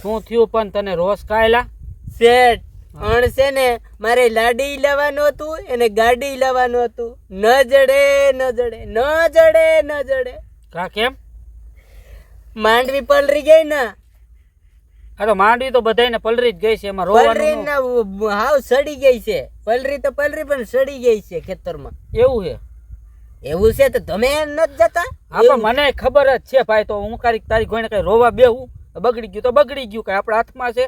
શું થયું પણ તને રોષ કાયલા? શેઠ અણસે ને મારે લાડી લેવાનું હતું એને ગાડી લેવાનું હતું. ન જડે ન જડે ન જડે ન જડે. કા કેમ? માંડવી પલરી ગઈ ને. આ તો માંડવી તો બધાયને પલરી જ ગઈ છે, એમાં રોવાનું પલરી હાવ સડી ગઈ છે. પલરી તો પલરી પણ સડી ગઈ છે ખેતરમાં. એવું છે? એવું છે તો તમે નથી જતા? હા મને ખબર જ છે ભાઈ, તો હું તારી ગોઈને કઈ રોવા બેહું? બગડી ગયું તો બગડી ગયું, કઈ આપણા હાથમાં છે?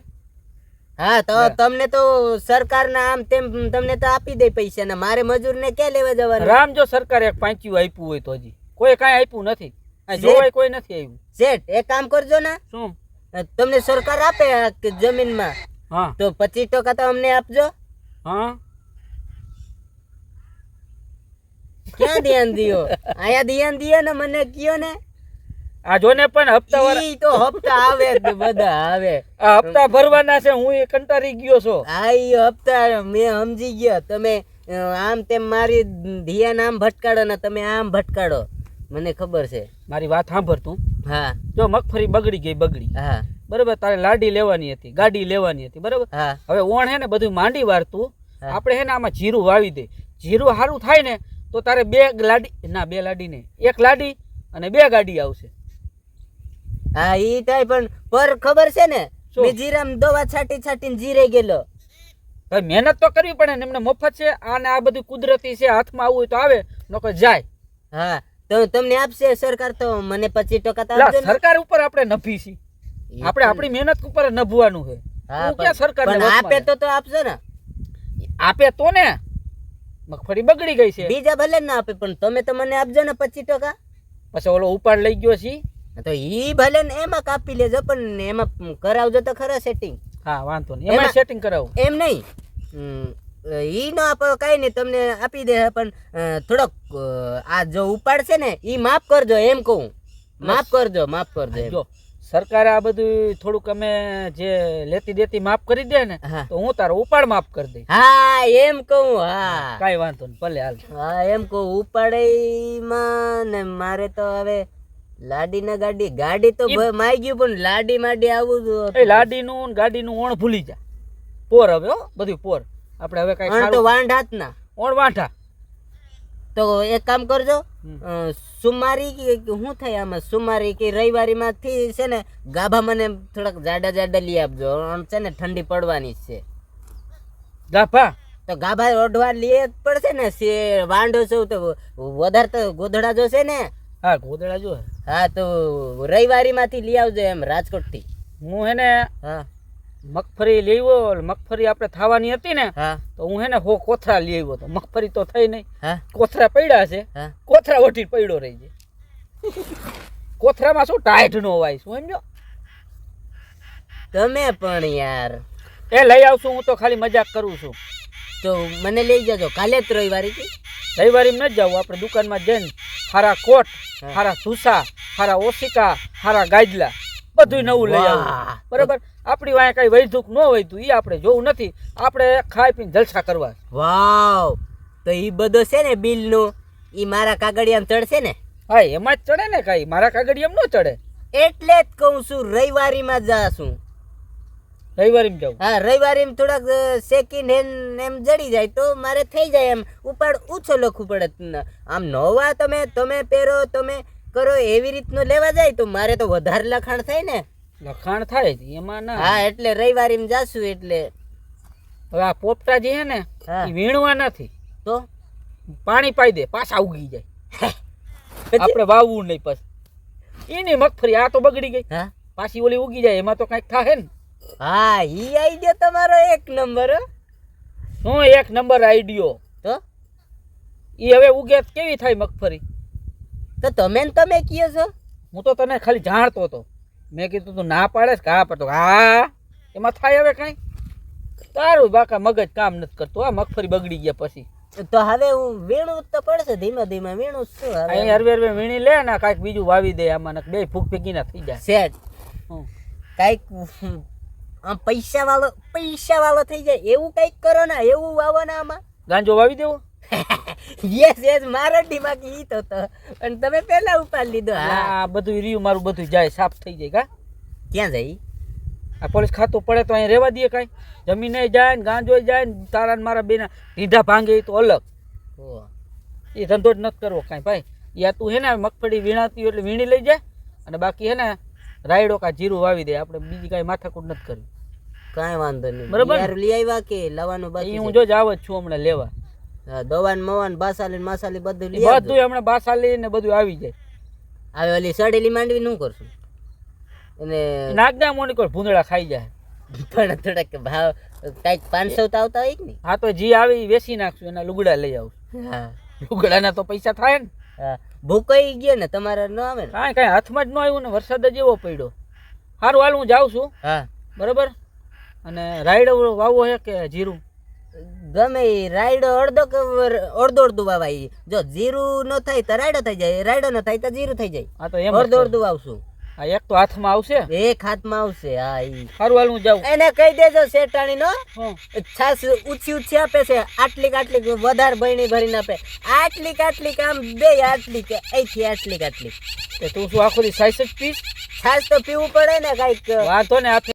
હા તો તમને તો સરકારના આમ તેમ તમને તો આપી દે પૈસા ને મારે મજૂરને ક્યાં લેવા જવાનું? રામ જો સરકારે એક પાંચ્યું આપ્યું હોય તો હજી કોઈ કાંઈ આપ્યું નથી. જોવાય કોઈ નથી આવ્યું. શેઠ એક કામ કરજો ને. શું? તમને સરકાર આપે જમીનમાં, હા તો 25% તો અમને આપજો. હા ક્યાં ધ્યાન દિયો? આયા ધ્યાન દિયો ને મને કયો ને. આ જો ને પણ હપ્તા ઈ તો હપ્તા આવે જ બધા આવે. આ હપ્તા ભરવાના છે, હું એ કંટાળી ગયો છો. આ ઈ હપ્તા મેં સમજી ગયો. તમે આમ તેમ મારી ધ્યાન આમ ભટકાડો ને તમે આમ ભટકાડો, મને ખબર છે. મારી વાત સાંભળ તું. હા જો મગફળી બગડી ગઈ બગડી, હા બરોબર, તારે લાડી લેવાની હતી, ગાડી લેવાની હતી, બરોબર. હા હવે ઓણ હે ને બધું માંડી વારતું, આપણે હે ને આમાં જીરું વાવી દે. જીરું સારું થાય ને તો તારે બે લાડી નહીં, એક લાડી અને બે ગાડી આવશે. હા ઈ થાય પણ પર ખબર છે ને મેં જીરામ દવા છાટીને જીરે ગયેલો. ભાઈ મહેનત તો કરવી પડે ને, એમને મફત છે. આને આ બધું કુદરતી છે, હાથમાં આવવું હોય તો આવે, નકર જાય. હા તો તમને આપશે સરકાર તો મને 25% તો આપજો ને. સરકાર ઉપર આપણે નભી છી, આપણે આપણી મહેનત ઉપર નભવાનું છે. હા ક્યાં સરકાર આપે તો આપજો ને. આપે તો ને, મગફળી બગડી ગઈ છે. બીજા ભલે ના આપે પણ તમે તો મને આપજો ને 25%. પછી ઓલો ઉપાડ લઈ ગયો છે તો ઈ ભલે ને એમાં કાપી લેજો પણ એમાં કરાવજો તો ખરા સેટિંગ. હા વાંધો નહીં, એમાં સેટિંગ કરાવું. એમ નહીં ઈ નો આપો કઈ નહીં, તમને આપી દે પણ થોડોક આ જો ઉપાડ છે ને ઈ માફ કરજો એમ કહું. માફ કરજો જો સરકારે આ બધું થોડુંક અમે જે લેતી દેતી માફ કરી દે ને તો હું તારો ઉપાડ માફ કરી દઈ. હા એમ કહું. હા કઈ વાંધો નહીં, ભલે હાલ. હા એમ કહું. ઉપાડમાં ને મારે તો હવે લાડી ના ગાડી તો માઈ ગયું પણ લાડી આવું. લાડી નું ગાડી નું ઓણ ભૂલી જા. પોર હવે બધું પોર. આપણે હવે કઈ તો વાંઢા જ ના ઓણ વાંઢા. તો એક કામ કરજો, સુમારી કે શું થાય આમાં, સુમારી કે રવિવારી માંથી છે ને ગાભા મને થોડાક જાડા લઈ આપજો. છે ને ઠંડી પડવાની છે. ગાભા તો ગાભા ઓઢવા લઈએ પડશે ને. વાંઢો છું તો વધારે તો ગોધડા જો છે ને. હા ગોદડા જો. હા તો રવિવારી માંથી લઈ આવજો એમ રાજકોટ થી. હું હે ને હા મગફળી લઈ આવ્યો. મગફળી આપણે થવાની હતી ને તો હું હે ને કોથરા લઈ આવ્યો. તો મગફળી તો થઈ નહીં, કોથરા પડ્યા છે. કોથરા ઓઠી પડ્યો રહી જાય. કોથરામાં શું ટાઈટ નો હોય, શું સમજો તમે પણ યાર. એ લઈ આવશું, હું તો ખાલી મજાક કરું છું. તો મને લઈ જજો કાલે જ રવિવારી થી. રવિવારી ન જાવ, આપણે દુકાનમાં જઈને હારા કોટ, હારા ધૂસા, હારા ઓશિકા, હારા ગાજલા બધું નવું લઈ આવું. બરોબર, આપણી વાંહે કઈ વૈધુક ન વૈધું એ આપણે જોવું નથી. આપણે ખાઈ પીને જલસા કરવા. વાવ, તો ઈ બધો છે ને બિલ નું ઈ મારા કાગળિયામાં ચડશે ને? હા એમાં જ ચડે ને, કઈ મારા કાગળિયામાં ન ચડે. એટલે જ કહું છું રવિવારી માં જાશું. રવિવારીમાં જાવ? હા રવિવારીમાં થોડાક સેકન્ડ હેન્ડ એમ જડી જાય તો મારે થઈ જાય. એમ ઉપાડ ઓછો લખવું પડે. આમ નવા તમે પહેરો તમે કરો એવી રીતનું લેવા જાય તો મારે તો વધારે લખાણ થાય ને. લખાણ થાય એમાં ના. હા એટલે રવિવારીમાં જાશું. એટલે હવે આ પોપટા જે હે ને એ વીણવા નથી તો પાણી પાઈ દે, પાછા ઉગી જાય. આપણે વાવવું નહીં પછી. એની મગફળી આ તો બગડી ગઈ, પાછી ઓલી ઉગી જાય, એમાં તો કઈક થાય ને. હા ઈ આઈડિયો તમારો એક નંબર. શું એક નંબર આઈડિયો? તો ઈ હવે ઉગે કેવી થાય મગફળી? તો તમે કયો છો? હું તો તને ખાલી જાણતો હતો. મેં કીધું તું ના પાડે કે હા પડતો. હા એમાં થાય હવે કઈ? તારું બાકા મગજ કામ નથી કરતું. આ મગફળી બગડી ગયા પછી તો હવે હું વીણું તો પડશે, ધીમે વીણું છું. હવે હરવે વીણી લે ને, કાંઈક બીજું વાવી દે આમાં, બે ફૂક ભેગી ના થઈ જાય. સેટ કાંઈક પૈસા વાળો થઈ જાય એવું કઈક કરો ને, એવું વાવો ને. આમાં ગાંજો વાવી દેવો. યસ મારો દિમાગ ઈ તો અને તમે પેલા ઉપાડ લીધો. હા બધું રહ્યું મારું, બધું જાય સાફ થઈ જાય. કા ક્યાં જાય? આ પોલીસ ખાતું પડે તો અહીં રહેવા દઈએ કાંઈ? જમીને જાય ને ગાંજોય જાય ને તારા ને મારા બેના ઢીંઢા ભાંગે એ તો અલગ. એ ધંધો જ નથી કરવો કાંઈ ભાઈ. યા તું હે ને મગફળી વીણાતી હોય એટલે વીણી લઈ જાય, અને બાકી હે ને રાયડો કા જીરું વાવી દે. આપણે બીજી કાંઈ માથાકૂટ નથી કરવી. કાંઈ વાંધો નહીં. બરાબર ને? યાર લઈ આવ્યા કે લાવવાનું બાકી હું જો જ આવ જ છું હમણાં લેવા. હા, દવાન મવાન બાસાલી માસાલી બધું લઈ બધું હમણાં બાસાલી ને બધું આવી જાય. આવે ઓલી સડેલી માંડવી શું કરશું? અને નાગદા મોનિકોર ભૂંદડા ખાઈ જાય. પણ થોડાક ભાવ કાંઈક 500 તો આવતા હોય કે નહીં? હા તો જી આવી વેચી નાખશું, એના લુગડા લઈ આવું. હા લુગડાના તો પૈસા થાય ને. હા, ભૂકાઈ ગયો ને તમારે ન આવે ને? કાંઈ કાંઈ હાથમાં જ ન આવ્યું ને, વરસાદ જ એવો પડ્યો. સારું હાલ હું જાઉં છું. હા બરાબર. અને રાયડો વાવવો હે કે જીરું? ગમે ઈ રાયડો અડધો કે અડધું વાવાય. જો જીરું ન થાય તો રાયડો થઈ જાય, રાયડો ન થાય તો જીરું થઈ જાય. હા તો એમ અડધું વાવશું. હા એક તો હાથમાં આવશે, એક હાથમાં આવશે. હા ઈ સારું હાલ હું જાઉં. એને કહી દેજો શેઠાણી નો હં. છાસ ઊંચી આપે છે, આટલી વધારે ભણી ભરીને આપે. આટલી આમ બે આટલી કે અહીંથી આટલી તે તું શું આખો દી સાઈસ જ પીશ? છાસ તો પીવું પડે ને કાંઈક. વાંધો ને હાથે